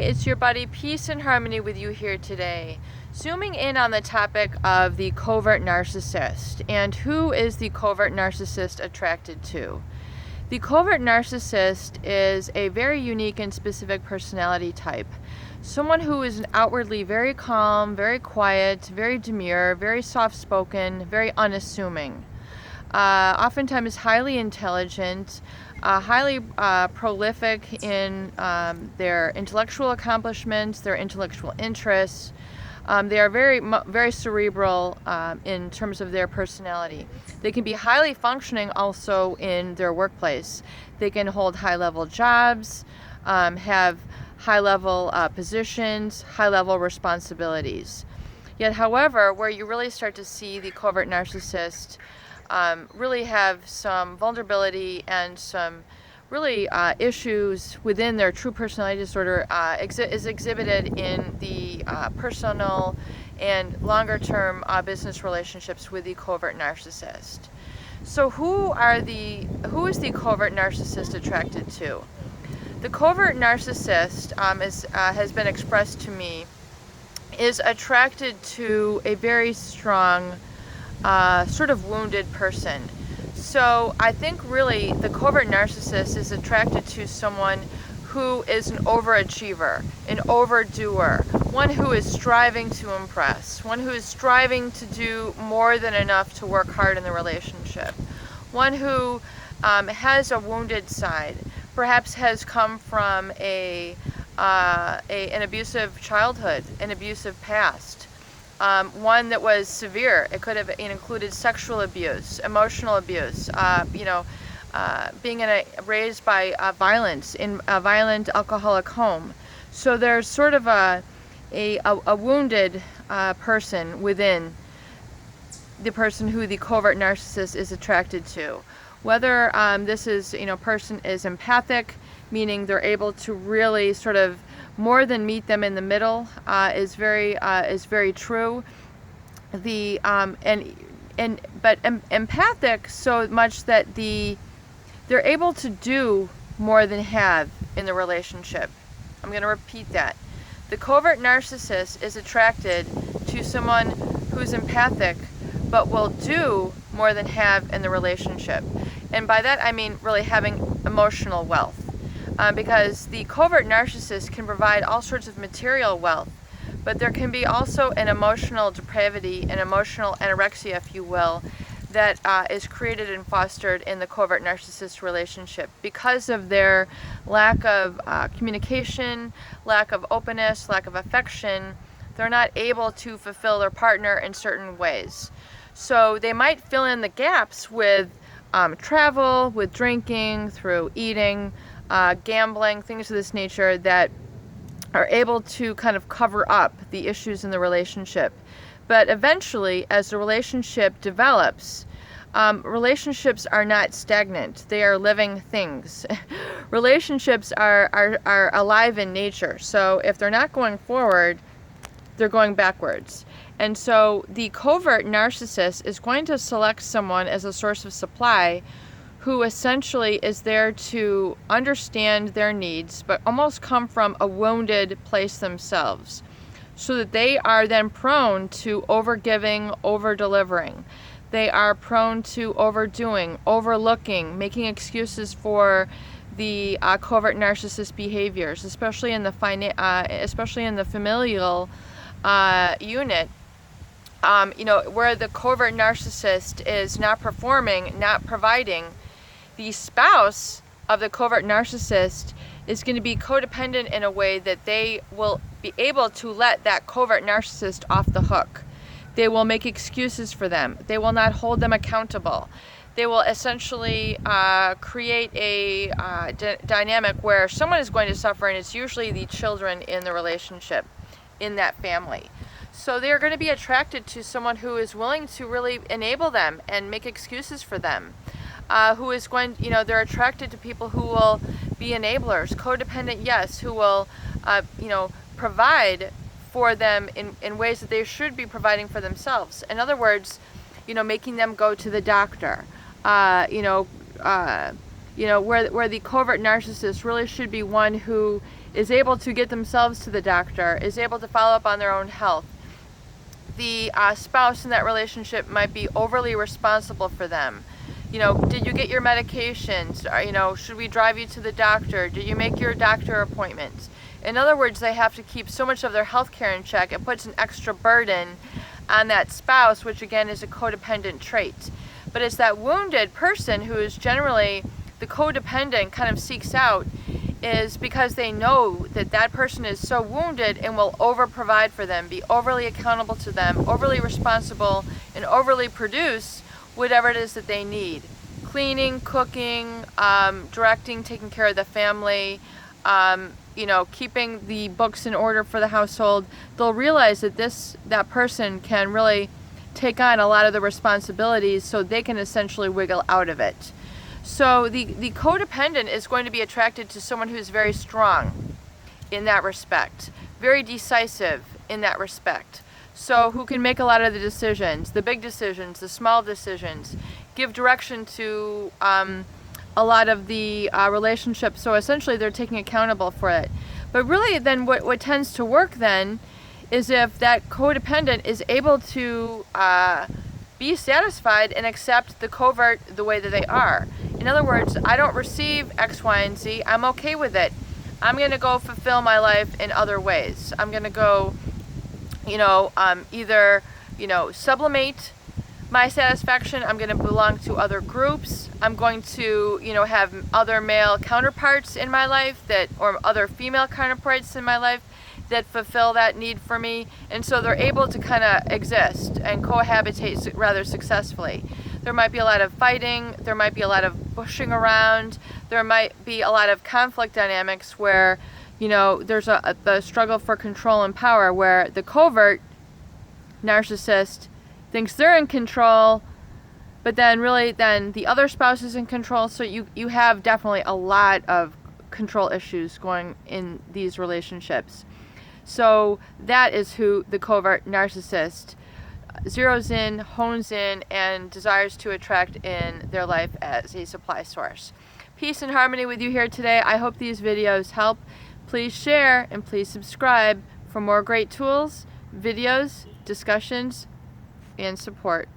it's your buddy Peace and Harmony with you here today. Zooming in on the topic of the covert narcissist and who is the covert narcissist attracted to. The covert narcissist is a very unique and specific personality type. Someone who is outwardly very calm, very quiet, very demure, very soft-spoken, very unassuming. Oftentimes highly intelligent, highly prolific in their intellectual accomplishments, their intellectual interests. They are very cerebral in terms of their personality. They can be highly functioning also in their workplace. They can hold high-level jobs, have high-level positions, high-level responsibilities. Yet, however, where you really start to see the covert narcissist really have some vulnerability and some really issues within their true personality disorder is exhibited in the personal and longer-term business relationships with the covert narcissist. So who is the covert narcissist attracted to? The covert narcissist has been expressed to me is attracted to a very strong sort of wounded person. So I think really the covert narcissist is attracted to someone who is an overachiever, an overdoer, one who is striving to impress, one who is striving to do more than enough to work hard in the relationship, one who has a wounded side, perhaps has come from an abusive childhood, an abusive past. One that was severe. It could have included sexual abuse, emotional abuse, being raised by violence in a violent alcoholic home. So there's sort of a wounded person within the person who the covert narcissist is attracted to. Whether this is, person is empathic, meaning they're able to really sort of more than meet them in the middle, is very true. But empathic so much that they're able to do more than have in the relationship. I'm going to repeat that. The covert narcissist is attracted to someone who's empathic, but will do more than have in the relationship. And by that I mean really having emotional wealth. Because the covert narcissist can provide all sorts of material wealth, but there can be also an emotional depravity, an emotional anorexia, if you will, that is created and fostered in the covert narcissist relationship because of their lack of communication, lack of openness, lack of affection. They're not able to fulfill their partner in certain ways. So they might fill in the gaps with travel, with drinking, through eating, gambling, things of this nature that are able to kind of cover up the issues in the relationship. But eventually, as the relationship develops, relationships are not stagnant. They are living things. Relationships are alive in nature. So if they're not going forward, they're going backwards. And so the covert narcissist is going to select someone as a source of supply who essentially is there to understand their needs, but almost come from a wounded place themselves, so that they are then prone to overgiving, over-delivering. They are prone to overdoing, overlooking, making excuses for the covert narcissist behaviors, especially in the familial unit. Where the covert narcissist is not performing, not providing, the spouse of the covert narcissist is going to be codependent in a way that they will be able to let that covert narcissist off the hook. They will make excuses for them. They will not hold them accountable. They will essentially create a dynamic where someone is going to suffer, and it's usually the children in the relationship, in that family. So they're going to be attracted to someone who is willing to really enable them and make excuses for them. Who is going, they're attracted to people who will be enablers, codependent, yes, who will, provide for them in ways that they should be providing for themselves. In other words, making them go to the doctor, where the covert narcissist really should be one who is able to get themselves to the doctor, is able to follow up on their own health. The spouse in that relationship might be overly responsible for them. Did you get your medications? Should we drive you to the doctor? Did you make your doctor appointments? In other words, they have to keep so much of their health care in check. It puts an extra burden on that spouse, which again is a codependent trait. But it's that wounded person who is generally the codependent kind of seeks out, is because they know that that person is so wounded and will over provide for them, be overly accountable to them, overly responsible, and overly produce whatever it is that they need. Cleaning, cooking, directing, taking care of the family, keeping the books in order for the household. They'll realize that that person can really take on a lot of the responsibilities, so they can essentially wiggle out of it. So the codependent is going to be attracted to someone who's very strong in that respect, very decisive in that respect. So who can make a lot of the decisions, the big decisions, the small decisions, give direction to a lot of the relationships. So essentially they're taking accountable for it. But really then what tends to work then is if that codependent is able to be satisfied and accept the covert the way that they are. In other words, I don't receive X, Y, and Z. I'm okay with it. I'm going to go fulfill my life in other ways. I'm going to go, either, sublimate my satisfaction. I'm going to belong to other groups. I'm going to, have other male counterparts in my life or other female counterparts in my life that fulfill that need for me. And so they're able to kind of exist and cohabitate rather successfully. There might be a lot of fighting, there might be a lot of pushing around, there might be a lot of conflict dynamics where, there's the struggle for control and power, where the covert narcissist thinks they're in control, but then really the other spouse is in control. So you have definitely a lot of control issues going in these relationships. So that is who the covert narcissist zeroes in, hones in, and desires to attract in their life as a supply source. Peace and harmony with you here today. I hope these videos help. Please share and please subscribe for more great tools, videos, discussions, and support.